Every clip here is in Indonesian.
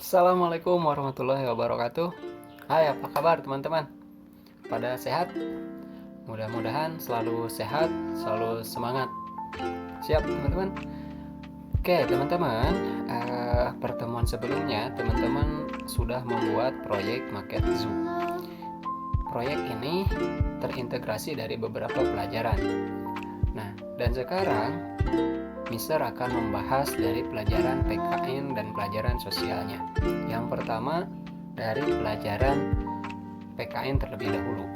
Assalamualaikum warahmatullahi wabarakatuh. Hai, apa kabar teman-teman? Pada sehat? Mudah-mudahan selalu sehat, selalu semangat. Siap teman-teman? Oke teman-teman, pertemuan sebelumnya teman-teman sudah membuat proyek maket zoo. Proyek ini terintegrasi dari beberapa pelajaran. Nah, dan sekarang Mister akan membahas dari pelajaran PKN dan pelajaran sosialnya. Yang pertama dari pelajaran PKN terlebih dahulu.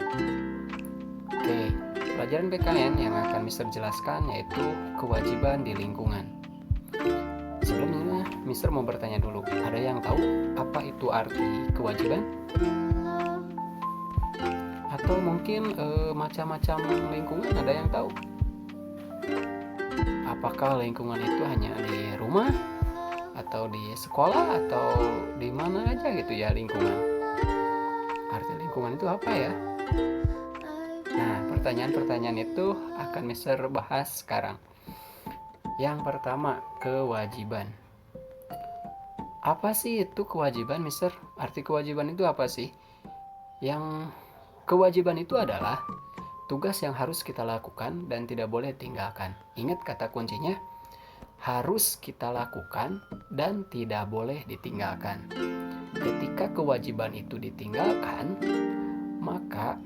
Oke, pelajaran PKN yang akan Mister jelaskan yaitu kewajiban di lingkungan. Sebelumnya Mister mau bertanya dulu, ada yang tahu apa itu arti kewajiban? Atau mungkin macam-macam lingkungan ada yang tahu? Apakah lingkungan itu hanya di rumah atau di sekolah atau di mana aja gitu ya lingkungan? Arti lingkungan itu apa ya? Nah, pertanyaan-pertanyaan itu akan Mister bahas sekarang. Yang pertama, kewajiban. Apa sih itu kewajiban, Mister? Arti kewajiban itu apa sih? Yang kewajiban itu adalah tugas yang harus kita lakukan dan tidak boleh tinggalkan. Ingat kata kuncinya, harus kita lakukan dan tidak boleh ditinggalkan. Ketika kewajiban itu ditinggalkan, maka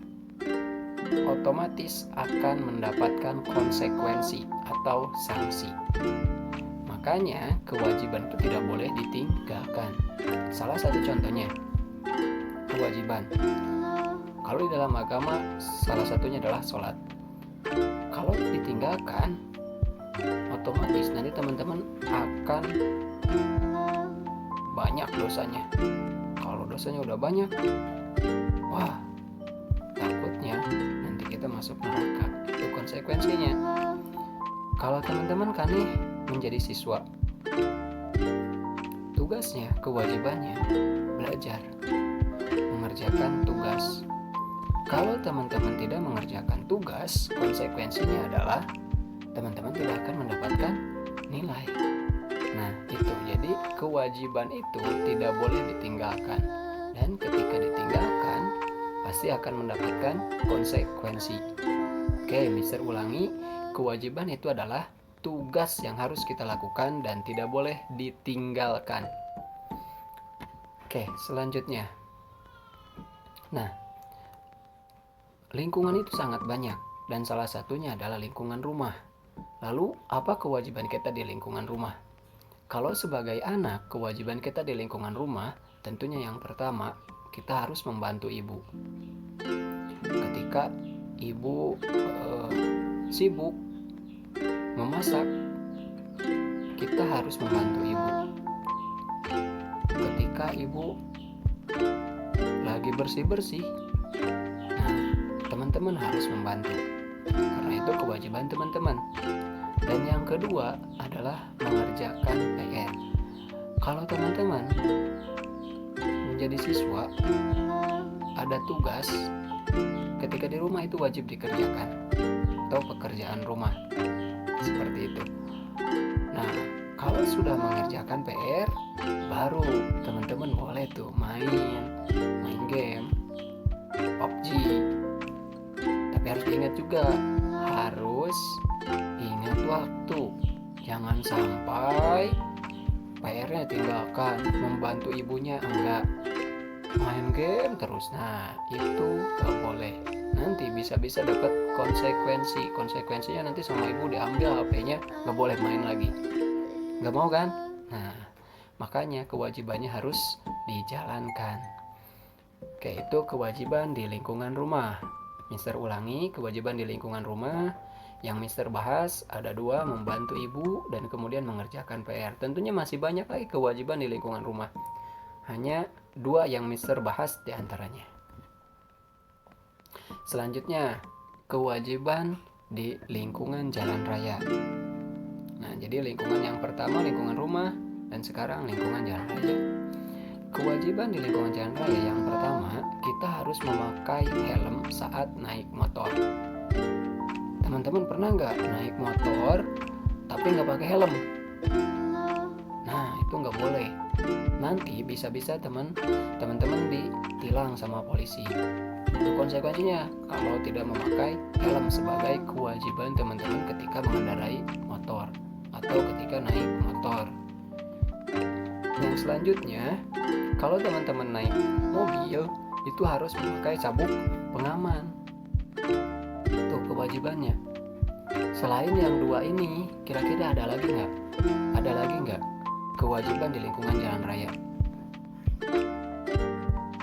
otomatis akan mendapatkan konsekuensi atau sanksi. Makanya kewajiban itu tidak boleh ditinggalkan. Salah satu contohnya, kewajiban. Kalau di dalam agama, salah satunya adalah sholat. Kalau ditinggalkan, otomatis nanti teman-teman akan banyak dosanya. Kalau dosanya udah banyak, wah, takutnya nanti kita masuk neraka. Itu konsekuensinya. Kalau teman-teman kan nih menjadi siswa, tugasnya, kewajibannya belajar, mengerjakan tugas. Kalau teman-teman tidak mengerjakan tugas, konsekuensinya adalah teman-teman tidak akan mendapatkan nilai. Nah, itu. Jadi kewajiban itu tidak boleh ditinggalkan. Dan ketika ditinggalkan, pasti akan mendapatkan konsekuensi. Oke, Mister ulangi. Kewajiban itu adalah tugas yang harus kita lakukan dan tidak boleh ditinggalkan. Oke, selanjutnya. Nah, lingkungan itu sangat banyak dan salah satunya adalah lingkungan rumah. Lalu, apa kewajiban kita di lingkungan rumah? Kalau sebagai anak, kewajiban kita di lingkungan rumah tentunya yang pertama, kita harus membantu ibu. Ketika ibu sibuk memasak, kita harus membantu ibu. Ketika ibu lagi bersih-bersih, teman-teman harus membantu, karena itu kewajiban teman-teman. Dan yang kedua adalah mengerjakan PR. Kalau teman-teman menjadi siswa, ada tugas ketika di rumah itu wajib dikerjakan, atau pekerjaan rumah, seperti itu. Nah, kalau sudah mengerjakan PR, baru teman-teman boleh tuh main game, PUBG. Tapi harus diingat juga, harus ingat waktu. Jangan sampai PR-nya tinggalkan, membantu ibunya enggak, main game terus. Nah, itu gak boleh. Nanti bisa-bisa dapat konsekuensi. Konsekuensinya nanti sama ibu diambil HP-nya, gak boleh main lagi. Gak mau kan? Nah, makanya kewajibannya harus dijalankan. Oke, itu kewajiban di lingkungan rumah. Mister ulangi, kewajiban di lingkungan rumah yang Mister bahas ada dua, membantu ibu dan kemudian mengerjakan PR. Tentunya masih banyak lagi kewajiban di lingkungan rumah. Hanya dua yang Mister bahas di antaranya. Selanjutnya, kewajiban di lingkungan jalan raya. Nah, jadi lingkungan yang pertama lingkungan rumah dan sekarang lingkungan jalan raya. Kewajiban di lingkungan jalan raya yang pertama, kita harus memakai helm saat naik motor. Teman-teman pernah nggak naik motor tapi nggak pakai helm? Nah, itu nggak boleh. nanti bisa-bisa teman-teman ditilang sama polisi. Itu konsekuensinya kalau tidak memakai helm sebagai kewajiban teman-teman ketika mengendarai motor atau ketika naik motor. Yang selanjutnya, kalau teman-teman naik mobil itu harus memakai sabuk pengaman. Itu kewajibannya. Selain yang dua ini, kira-kira ada lagi nggak? Ada lagi nggak kewajiban di lingkungan jalan raya?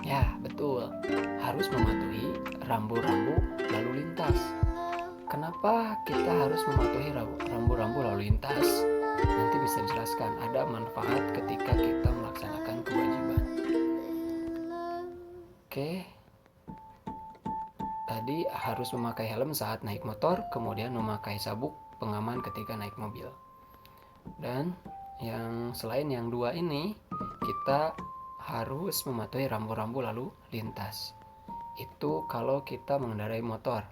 Ya, betul. Harus mematuhi rambu-rambu lalu lintas. Kenapa kita harus mematuhi rambu-rambu lalu lintas? Nanti bisa dijelaskan, ada manfaat ketika kita melaksanakan kewajiban. Oke. Tadi harus memakai helm saat naik motor, kemudian memakai sabuk pengaman ketika naik mobil. Dan yang selain yang dua ini, kita harus mematuhi rambu-rambu lalu lintas. Itu kalau kita mengendarai motor.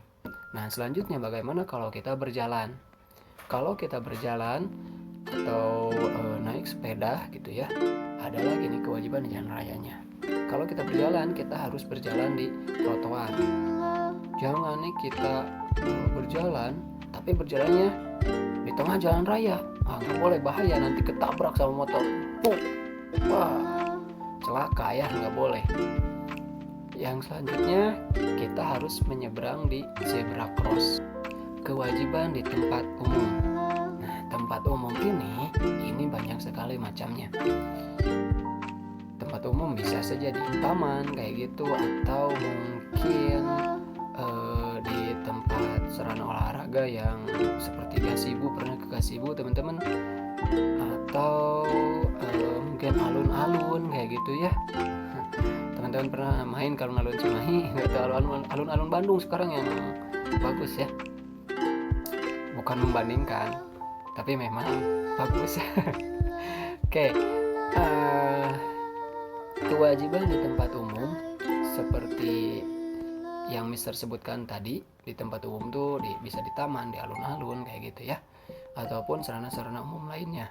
Nah, selanjutnya bagaimana kalau kita berjalan? Kalau kita berjalan atau naik sepeda gitu ya, ada lagi nih kewajiban di jalan rayanya. Kalau kita berjalan, kita harus berjalan di trotoar. Jangan nih kita berjalan, tapi berjalannya di tengah jalan raya. Nggak boleh, bahaya, nanti ketabrak sama motor. Wah, celaka ya, nggak boleh. Yang selanjutnya, kita harus menyeberang di zebra cross. Kewajiban di tempat umum. Nah, tempat umum ini banyak sekali macamnya. Tempat umum bisa saja di taman kayak gitu, atau mungkin di tempat sarana olahraga yang seperti gazebo. Pernah ke gazebo teman-teman? Atau mungkin alun-alun kayak gitu ya. Teman-teman pernah main ke alun-alun Cimahi atau alun-alun Bandung sekarang yang bagus ya? Bukan membandingkan, tapi memang bagus. Oke. Kewajiban di tempat umum seperti yang Mister sebutkan tadi, di tempat umum tuh bisa di taman, di alun-alun kayak gitu ya, ataupun sarana-sarana umum lainnya.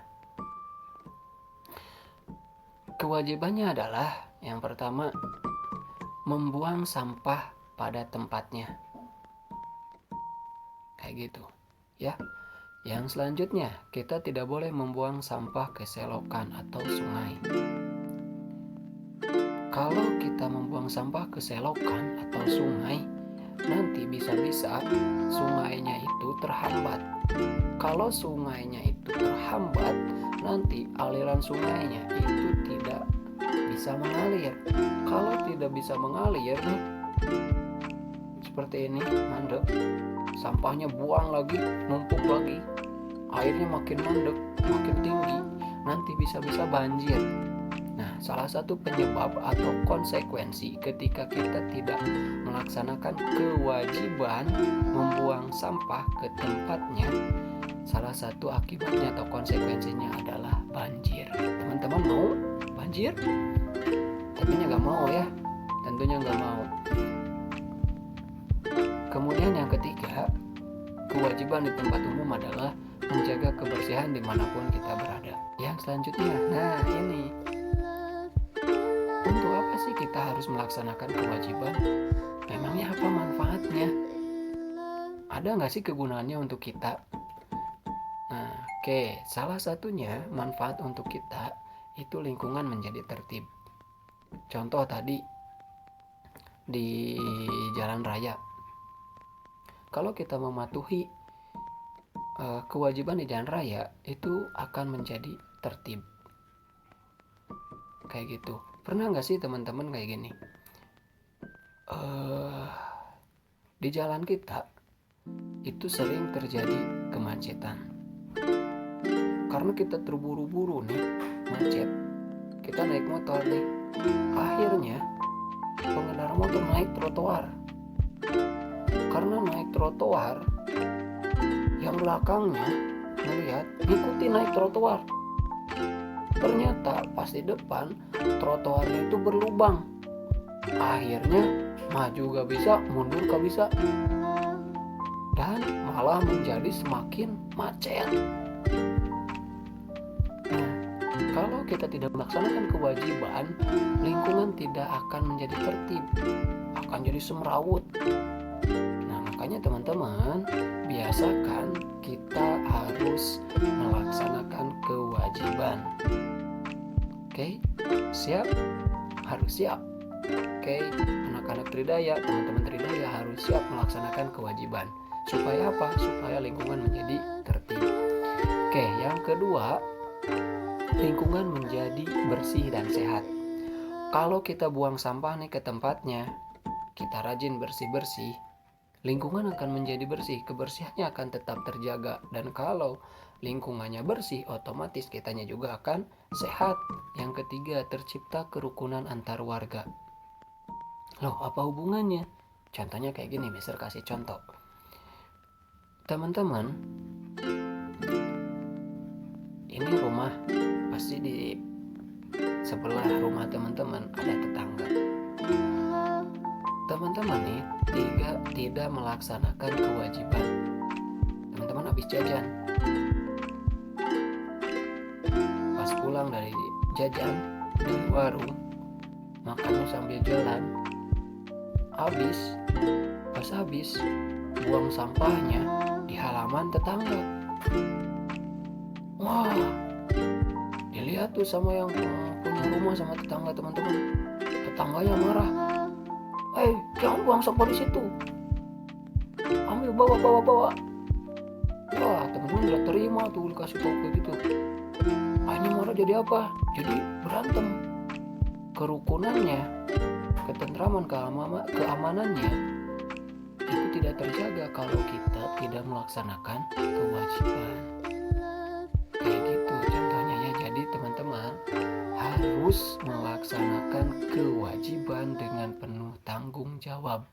Kewajibannya adalah yang pertama, membuang sampah pada tempatnya. Kayak gitu ya. Yang selanjutnya, kita tidak boleh membuang sampah ke selokan atau sungai. Kalau kita membuang sampah ke selokan atau sungai, nanti bisa-bisa sungainya itu terhambat. Kalau sungainya itu terhambat, nanti aliran sungainya itu tidak bisa mengalir. Kalau tidak bisa mengalir nih, seperti ini, mandek, sampahnya buang lagi, numpuk lagi, airnya makin mandek, makin tinggi, nanti bisa-bisa banjir. Nah, salah satu penyebab atau konsekuensi ketika kita tidak melaksanakan kewajiban membuang sampah ke tempatnya, salah satu akibatnya atau konsekuensinya adalah banjir. Teman-teman mau banjir? Tentunya nggak mau ya, tentunya nggak mau. Kemudian yang ketiga, kewajiban di tempat umum adalah menjaga kebersihan dimanapun kita berada. Yang selanjutnya, nah ini, untuk apa sih kita harus melaksanakan kewajiban? Memangnya apa manfaatnya? Ada nggak sih kegunaannya untuk kita? Nah, oke, salah satunya manfaat untuk kita itu lingkungan menjadi tertib. Contoh tadi di jalan raya, kalau kita mematuhi kewajiban di jalan raya, itu akan menjadi tertib. Kayak gitu. Pernah nggak sih teman-teman kayak gini? Di jalan kita itu sering terjadi kemacetan. Karena kita terburu-buru nih, macet. Kita naik motor nih. Akhirnya pengendara motor naik trotoar. Karena naik trotoar, yang belakangnya melihat ngikuti naik trotoar. Ternyata pas di depan trotoarnya itu berlubang. Akhirnya maju gak bisa, mundur gak bisa, dan malah menjadi semakin macet. Nah, kalau kita tidak melaksanakan kewajiban, lingkungan tidak akan menjadi tertib, akan jadi semrawut. Nah, makanya teman-teman, biasakan kita harus melaksanakan kewajiban. Oke, siap? Harus siap. Oke, anak-anak Tridaya, teman-teman Tridaya harus siap melaksanakan kewajiban. Supaya apa? Supaya lingkungan menjadi tertib. Oke, yang kedua, lingkungan menjadi bersih dan sehat. Kalau kita buang sampah nih ke tempatnya, kita rajin bersih-bersih, lingkungan akan menjadi bersih, kebersihannya akan tetap terjaga. Dan kalau lingkungannya bersih, otomatis kitanya juga akan sehat. Yang ketiga, tercipta kerukunan antar warga. Loh, apa hubungannya? Contohnya kayak gini, Mister kasih contoh. Teman-teman, ini rumah, pasti di sebelah rumah teman-teman ada tetangga. Teman-teman nih tidak melaksanakan kewajiban. Teman-teman habis jajan, pas pulang dari jajan dari warung, makannya sambil jalan, pas habis buang sampahnya di halaman tetangga. Wah, dilihat tuh sama yang punya rumah, sama tetangga, teman-teman. Tetangganya marah. Jangan buang sampah di situ. Ambil, bawa. Wah, teman-teman gak terima tuh dikasih tahu kayak gitu. Hanya marah jadi apa? Jadi berantem. Kerukunannya, ketentraman, keamanannya itu tidak terjaga kalau kita tidak melaksanakan kewajiban. Kayak gitu contohnya ya. Jadi teman-teman harus melaksanakan kewajiban dengan penuh tanggung jawab.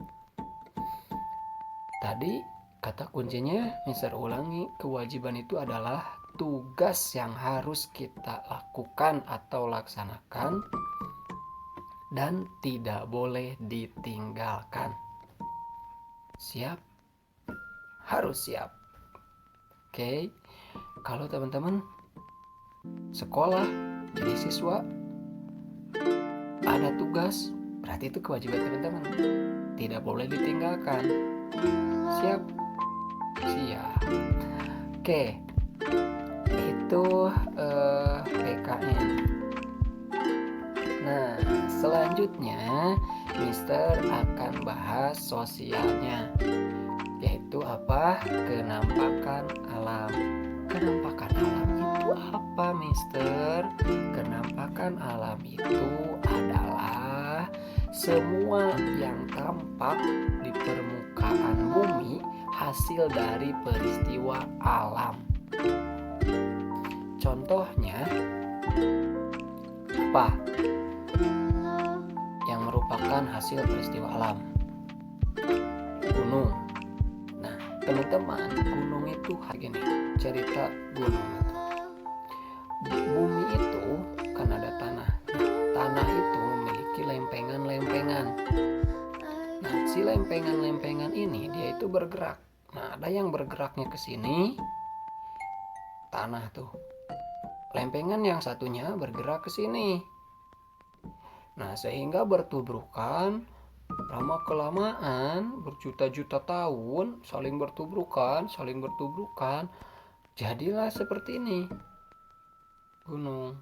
Tadi kata kuncinya Mister ulangi, kewajiban itu adalah tugas yang harus kita lakukan atau laksanakan dan tidak boleh ditinggalkan. Siap? Harus siap. Oke. Kalau teman-teman sekolah jadi siswa, ada tugas, berarti itu kewajiban teman-teman, tidak boleh ditinggalkan. Siap? Siap. Oke, itu PKN. Nah, selanjutnya Mister akan bahas sosialnya, yaitu apa? Kenampakan alam. Kenampakan alam itu apa, Mister? Kenampakan alam itu adalah semua yang tampak di permukaan bumi hasil dari peristiwa alam. Contohnya apa yang merupakan hasil peristiwa alam? Gunung. Nah, teman-teman, gunung itu gini, cerita gunung itu. Bumi itu kan ada tanah. Tanah itu memiliki lempengan-lempengan. Nah, si lempengan-lempengan ini dia itu bergerak. Nah, ada yang bergeraknya ke sini, tanah tuh. Lempengan yang satunya bergerak ke sini. Nah, sehingga bertubrukan, lama-kelamaan berjuta-juta tahun saling bertubrukan, jadilah seperti ini gunung.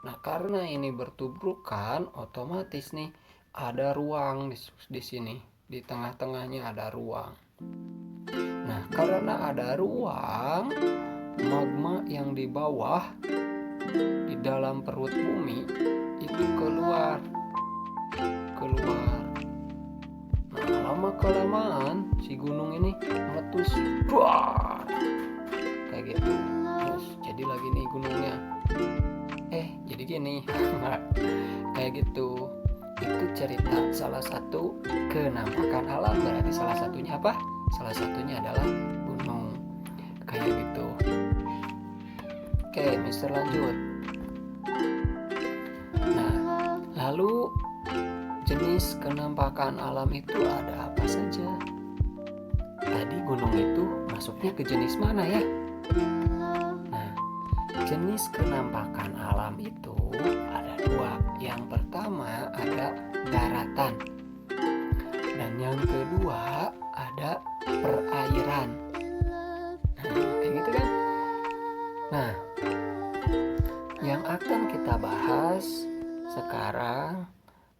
Nah, karena ini bertubrukan, otomatis nih ada ruang di sini, di tengah-tengahnya ada ruang. Nah, karena ada ruang, magma yang di bawah di dalam perut bumi itu keluar. Nah, lama-kelamaan si gunung ini meletus, kayak gitu. Terus jadi lagi nih gunungnya. Jadi gini. Kayak gitu. Itu cerita salah satu kenampakan alam. Berarti salah satunya apa? Salah satunya adalah gunung. Kayak gitu. Oke, Mister lanjut. Nah, lalu jenis kenampakan alam itu ada apa saja? Tadi gunung itu masuknya ke jenis mana ya? Nah, jenis kenampakan alam alam itu ada dua. Yang pertama ada daratan, dan yang kedua ada perairan. Nah, kayak gitu kan. Nah, yang akan kita bahas sekarang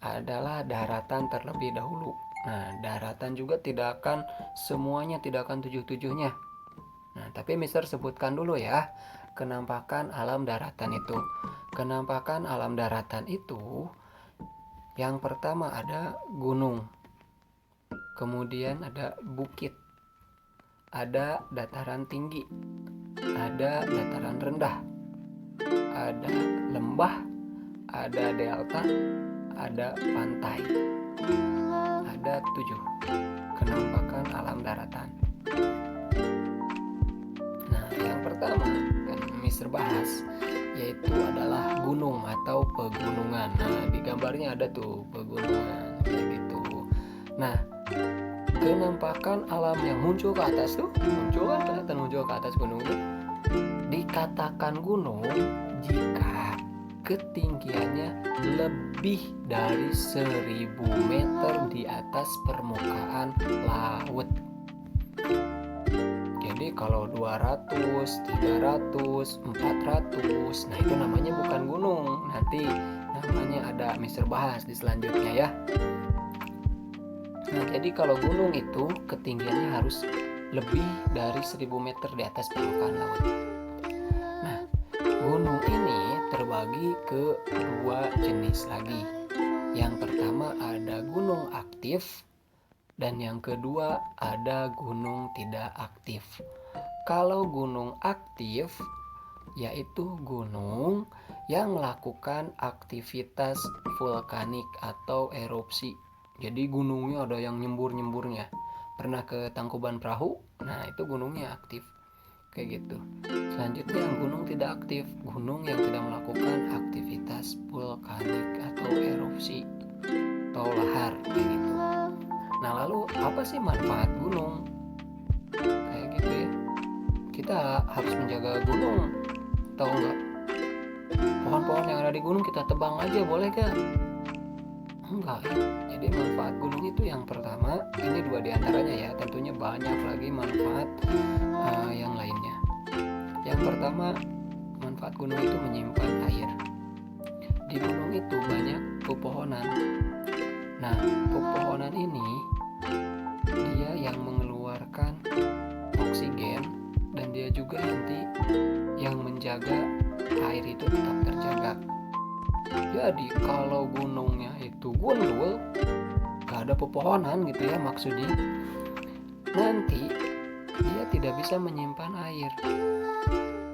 adalah daratan terlebih dahulu. Nah, daratan juga tidak akan semuanya, tidak akan tujuh-tujuhnya. Nah, tapi Mister sebutkan dulu ya kenampakan alam daratan itu. Kenampakan alam daratan itu yang pertama ada gunung, kemudian ada bukit, ada dataran tinggi, ada dataran rendah, ada lembah, ada delta, ada pantai. Ada 7 kenampakan alam daratan. Nah, yang pertama kan Mister bahas yaitu adalah gunung atau pegunungan. Nah, di gambarnya ada tuh pegunungan kayak gitu. Nah, kenampakan alam yang muncul ke atas tuh, kelihatan muncul ke atas gunung tuh, dikatakan gunung jika ketinggiannya lebih dari 1000 meter di atas permukaan laut. Jadi kalau 200, 300, 400, nah itu namanya bukan gunung. Nanti namanya ada Mister bahas di selanjutnya ya. Nah, jadi kalau gunung itu ketinggiannya harus lebih dari 1000 meter di atas permukaan laut. Nah, gunung ini terbagi ke 2 jenis lagi. Yang pertama ada gunung aktif, dan yang kedua ada gunung tidak aktif. Kalau gunung aktif yaitu gunung yang melakukan aktivitas vulkanik atau erupsi. Jadi gunungnya ada yang nyembur-nyemburnya. Pernah ke Tangkuban Perahu? Nah, itu gunungnya aktif. Kayak gitu. Selanjutnya yang gunung tidak aktif, gunung yang tidak melakukan aktivitas vulkanik atau erupsi atau lahar kayak gitu. Nah, lalu apa sih manfaat gunung? Kayak gitu ya. Kita harus menjaga gunung, tahu nggak? Pohon-pohon yang ada di gunung kita tebang aja, boleh gak? Enggak ya. Jadi manfaat gunung itu yang pertama, ini 2 diantaranya ya. Tentunya banyak lagi manfaat yang lainnya. Yang pertama, manfaat gunung itu menyimpan air. Di gunung itu banyak pepohonan. Nah, pepohonan ini dia yang mengeluarkan oksigen, dan dia juga nanti yang menjaga air itu tetap terjaga. Jadi kalau gunungnya itu gundul, gak ada pepohonan gitu ya maksudnya, nanti dia tidak bisa menyimpan air,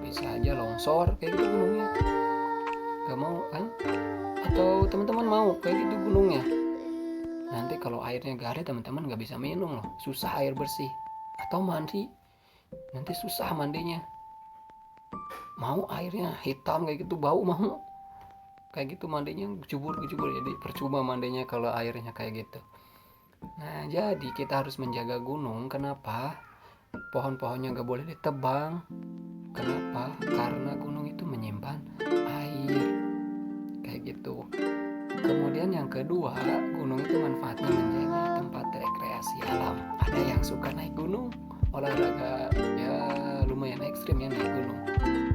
bisa aja longsor kayak gitu gunungnya. Gak mau kan? Atau teman-teman mau kayak gitu gunungnya? Nanti kalau airnya gak ada, teman-teman gak bisa minum loh, susah air bersih. Atau mandi, nanti susah mandinya. Mau airnya hitam kayak gitu, bau mau? Kayak gitu mandinya kecubur-kecubur, jadi percuma mandinya kalau airnya kayak gitu. Nah, jadi kita harus menjaga gunung. Kenapa? Pohon-pohonnya gak boleh ditebang. Kenapa? Karena gunung itu menyimpan air kayak gitu. Kemudian yang kedua, gunung itu manfaatnya menjadi tempat rekreasi alam. Ada yang suka naik gunung, olahraga ya lumayan ekstrim ya naik gunung.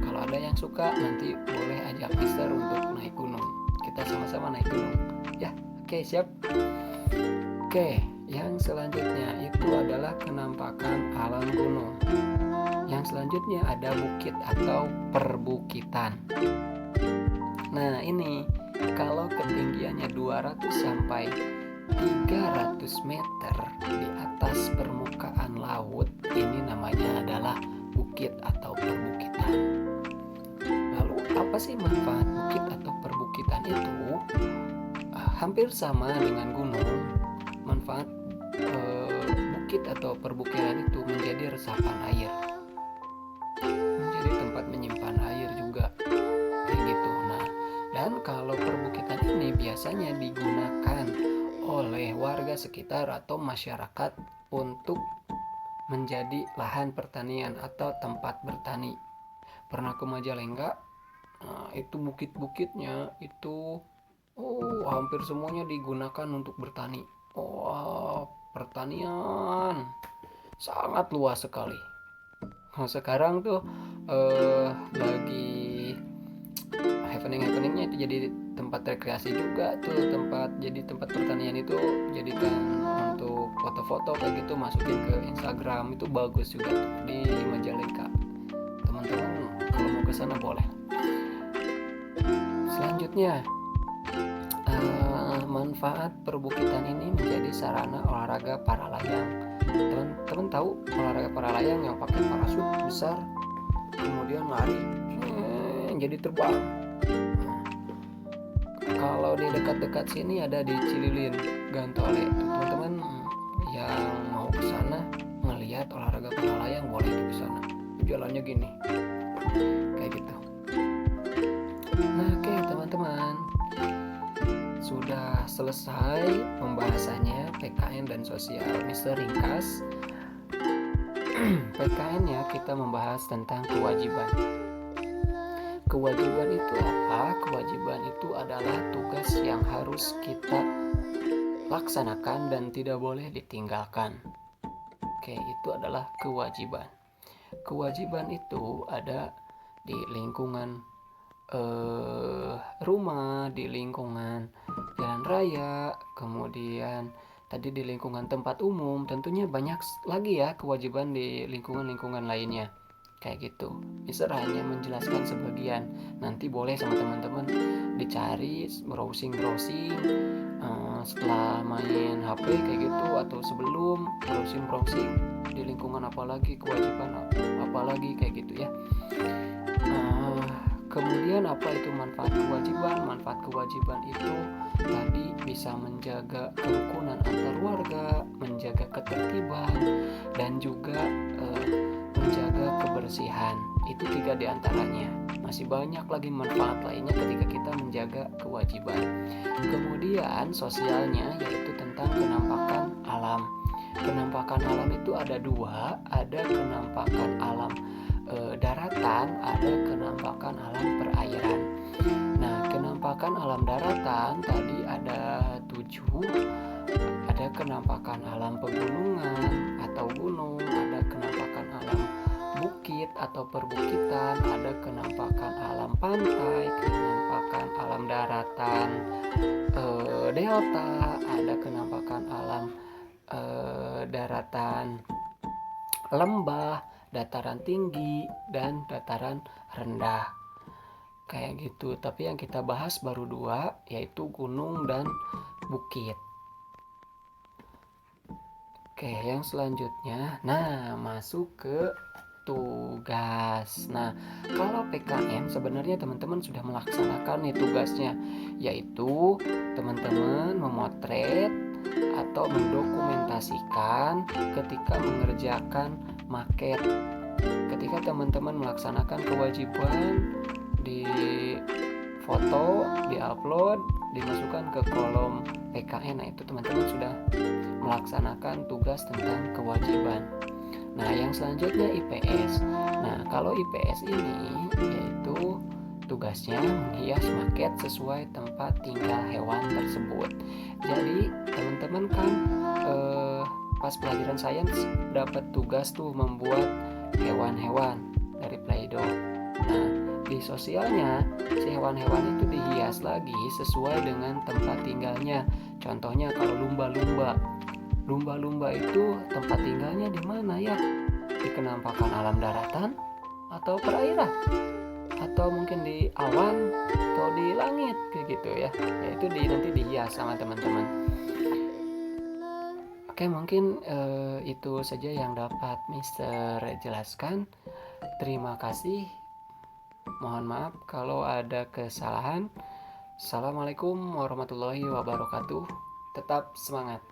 Kalau ada yang suka, nanti boleh ajak Mister untuk naik gunung. Kita sama-sama naik gunung. Ya, oke, siap. Oke, yang selanjutnya itu adalah kenampakan alam gunung. Yang selanjutnya ada bukit atau perbukitan. Nah, ini kalau ketinggiannya 200 sampai 300 meter di atas permukaan laut, ini namanya adalah bukit atau perbukitan. Lalu apa sih manfaat bukit atau perbukitan itu? Hampir sama dengan gunung. Manfaat bukit atau perbukitan itu menjadi resapan air, menjadi tempat menyimpan air juga kayak gitu. Nah, dan kalau perbukitan ini biasanya digunakan oleh warga sekitar atau masyarakat untuk menjadi lahan pertanian atau tempat bertani. Pernah ke Majalengka? Nah, itu bukit-bukitnya itu hampir semuanya digunakan untuk bertani. Wah, pertanian sangat luas sekali. Nah, sekarang tuh lagi happeningnya itu jadi tempat rekreasi juga tuh, tempat pertanian itu jadikan untuk foto-foto kayak gitu, masukin ke Instagram, itu bagus juga tuh di Majalengka. Teman-teman kalau mau ke sana boleh. Selanjutnya, manfaat perbukitan ini menjadi sarana olahraga para layang. Teman-teman tahu olahraga para layang yang pakai parasut besar, kemudian lari, jadi terbang. Kalau di dekat-dekat sini ada di Cililin, Gantole. Teman-teman yang mau ke sana ngelihat olahraga para layang boleh ke sana. Jalannya gini, kayak gitu. Nah, oke teman-teman, sudah selesai pembahasannya PKN dan sosial. Mister ringkas, PKN ya, kita membahas tentang kewajiban. Kewajiban itu apa? Kewajiban itu adalah tugas yang harus kita laksanakan dan tidak boleh ditinggalkan. Oke, itu adalah kewajiban. Kewajiban itu ada di lingkungan rumah, di lingkungan jalan raya, kemudian tadi di lingkungan tempat umum. Tentunya banyak lagi ya kewajiban di lingkungan-lingkungan lainnya. Kayak gitu. Mister hanya menjelaskan sebagian. Nanti boleh sama teman-teman dicari browsing setelah main HP kayak gitu, atau sebelum browsing di lingkungan apalagi kewajiban apalagi kayak gitu ya. Kemudian apa itu manfaat kewajiban? Manfaat kewajiban itu tadi bisa menjaga kerukunan antar warga, menjaga ketertiban, dan juga menjaga kebersihan. Itu 3 diantaranya. Masih banyak lagi manfaat lainnya ketika kita menjaga kewajiban. Kemudian sosialnya yaitu tentang kenampakan alam. Kenampakan alam itu ada 2, ada kenampakan alam daratan, ada kenampakan alam perairan. Nah, kenampakan alam daratan tadi ada 7. Ada kenampakan alam pegunungan atau gunung, ada kenampakan alam bukit atau perbukitan, ada kenampakan alam pantai, kenampakan alam daratan delta, ada kenampakan alam daratan lembah, dataran tinggi, dan dataran rendah. Kayak gitu. Tapi yang kita bahas baru 2, yaitu gunung dan bukit. Oke, yang selanjutnya, nah masuk ke tugas. Nah, kalau PKM sebenarnya teman-teman sudah melaksanakan nih tugasnya, yaitu teman-teman memotret atau mendokumentasikan ketika mengerjakan maket. Ketika teman-teman melaksanakan kewajiban, di foto, di-upload, dimasukkan ke kolom PKN. Nah, itu teman-teman sudah melaksanakan tugas tentang kewajiban. Nah, yang selanjutnya IPS. Nah, kalau IPS ini yaitu tugasnya menghias maket sesuai tempat tinggal hewan tersebut. Jadi, teman-teman kan pas pelajaran sains dapat tugas tuh membuat hewan-hewan dari Play-Doh. Nah, di sosialnya si hewan-hewan itu dihias lagi sesuai dengan tempat tinggalnya. Contohnya kalau lumba-lumba itu tempat tinggalnya di mana ya? Di kenampakan alam daratan atau perairan, atau mungkin di awan atau di langit kayak gitu ya. Itu nanti dihias sama teman-teman. Oke, mungkin itu saja yang dapat Mister jelaskan. Terima kasih. Mohon maaf kalau ada kesalahan. Assalamualaikum warahmatullahi wabarakatuh. Tetap semangat.